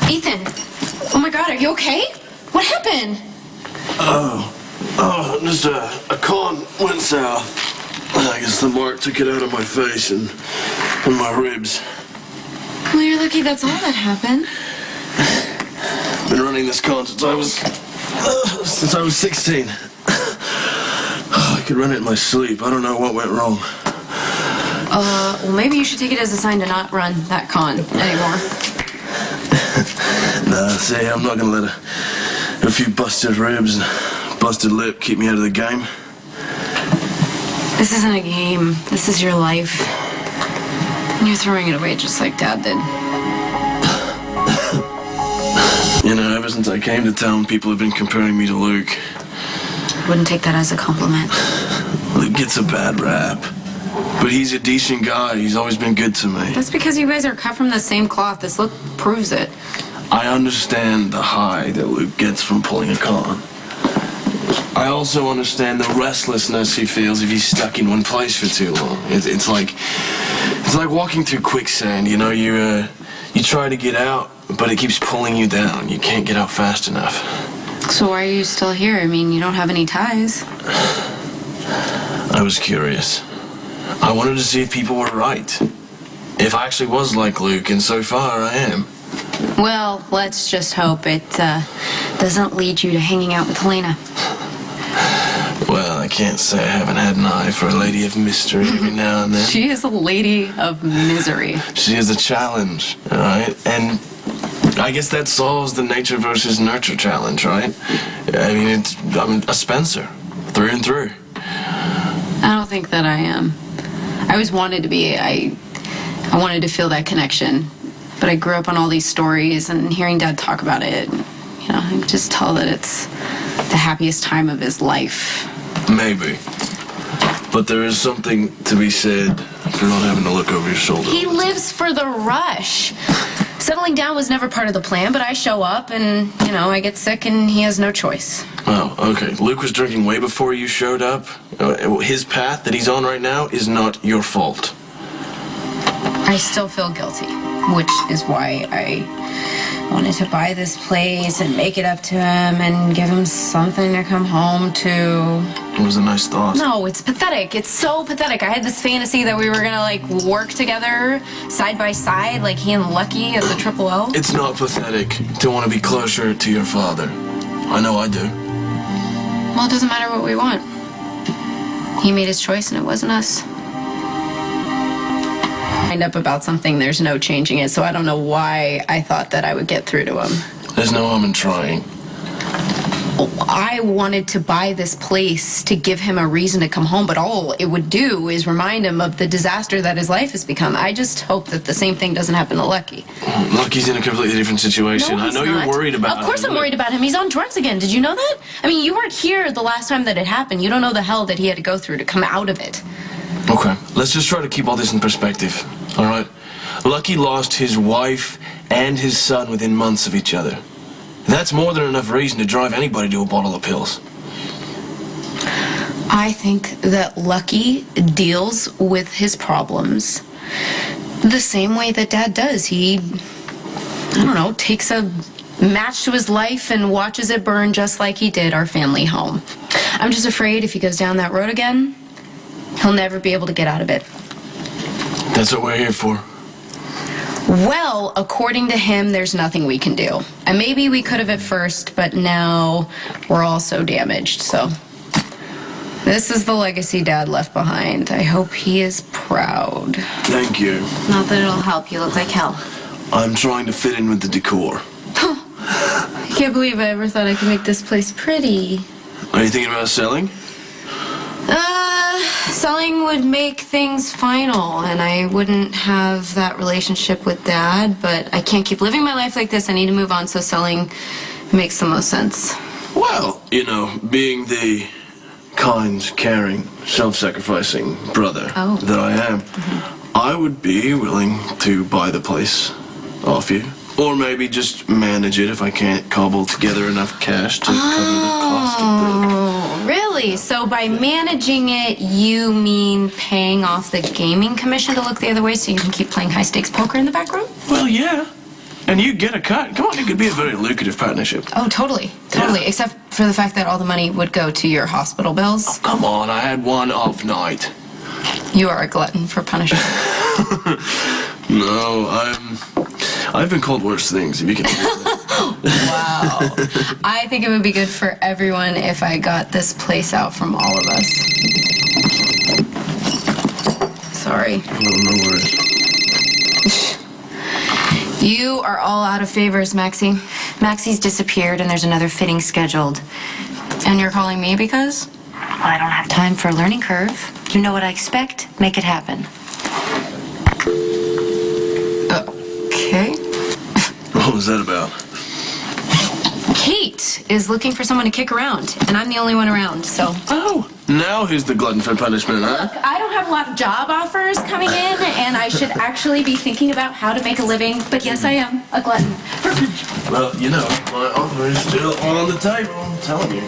Ethan! Oh my God, are you okay? What happened? Just a con went south. I guess the mark took it out of my face and my ribs. Well, you're lucky that's all that happened. Been running this con since I was 16. I could run it in my sleep. I don't know what went wrong. Well, maybe you should take it as a sign to not run that con anymore. Nah, see, I'm not gonna let a few busted ribs and busted lip keep me out of the game. This isn't a game. This is your life. And you're throwing it away just like Dad did. You know, ever since I came to town, people have been comparing me to Luke. Wouldn't take that as a compliment. Luke gets a bad rap. But he's a decent guy. He's always been good to me. That's because you guys are cut from the same cloth. This look proves it. I understand the high that Luke gets from pulling a con. I also understand the restlessness he feels if he's stuck in one place for too long. It's like walking through quicksand. You know, you try to get out, but it keeps pulling you down. You can't get out fast enough. So why are you still here? I mean, you don't have any ties. I was curious. I wanted to see if people were right. If I actually was like Luke, and so far I am. Well, let's just hope it doesn't lead you to hanging out with Helena. Well, I can't say I haven't had an eye for a lady of mystery every now and then. She is a lady of misery. She is a challenge, all right? And I guess that solves the nature versus nurture challenge, right? I mean, I'm a Spencer, through and through. I don't think that I am. I always wanted to be. I wanted to feel that connection. But I grew up on all these stories and hearing Dad talk about it. You know, I can just tell that it's the happiest time of his life. Maybe. But there is something to be said for not having to look over your shoulder. He lives for the rush. Settling down was never part of the plan, but I show up and, you know, I get sick and he has no choice. Oh, okay. Luke was drinking way before you showed up. His path that he's on right now is not your fault. I still feel guilty, which is why I wanted to buy this place and make it up to him and give him something to come home to. It was a nice thought. No, it's pathetic. It's so pathetic. I had this fantasy that we were gonna, like, work together side by side, like he and Lucky at the Triple L. It's not pathetic to want to be closer to your father. I know I do. Well, it doesn't matter what we want. He made his choice and it wasn't us. Wind up about something, there's no changing it, so I don't know why I thought that I would get through to him. There's no harm in trying. I wanted to buy this place to give him a reason to come home, but all it would do is remind him of the disaster that his life has become. I just hope that the same thing doesn't happen to Lucky. Lucky's in a completely different situation. No, I know not. you're worried about him. Of course I'm worried about him. He's on drugs again. Did you know that? I mean, you weren't here the last time that it happened. You don't know the hell that he had to go through to come out of it. Okay, let's just try to keep all this in perspective, all right? Lucky lost his wife and his son within months of each other. That's more than enough reason to drive anybody to a bottle of pills. I think that Lucky deals with his problems the same way that Dad does. He, I don't know, takes a match to his life and watches it burn just like he did our family home. I'm just afraid if he goes down that road again, he'll never be able to get out of it. That's what we're here for. Well, according to him, there's nothing we can do. And maybe we could have at first, but now we're all so damaged, so. This is the legacy Dad left behind. I hope he is proud. Thank you. Not that it'll help. You look like hell. I'm trying to fit in with the decor. I can't believe I ever thought I could make this place pretty. Are you thinking about selling? Selling would make things final, and I wouldn't have that relationship with Dad, but I can't keep living my life like this. I need to move on, so selling makes the most sense. Well, you know, being the kind, caring, self-sacrificing brother that I am, I would be willing to buy the place off you. Or maybe just manage it if I can't cobble together enough cash to cover the cost of the... Oh, really? Really? So by managing it, you mean paying off the gaming commission to look the other way so you can keep playing high-stakes poker in the background? Well, yeah. And you get a cut. Come on, it could be a very lucrative partnership. Oh, totally. Totally. Yeah. Except for the fact that all the money would go to your hospital bills. Oh, come on, I had one off night. You are a glutton for punishment. No, I've been called worse things, if you can believe that. Wow. I think it would be good for everyone if I got this place out from all of us. Sorry. No worries. You are all out of favors, Maxie. Maxie's disappeared and there's another fitting scheduled. And you're calling me because? Well, I don't have time for a learning curve. You know what I expect? Make it happen. Okay. What was that about? Kate is looking for someone to kick around, and I'm the only one around, so... Oh, now who's the glutton for punishment, huh? Look, I don't have a lot of job offers coming in, and I should actually be thinking about how to make a living, but yes, I am a glutton for punishment. Well, you know, my offer is still on the table, I'm telling you.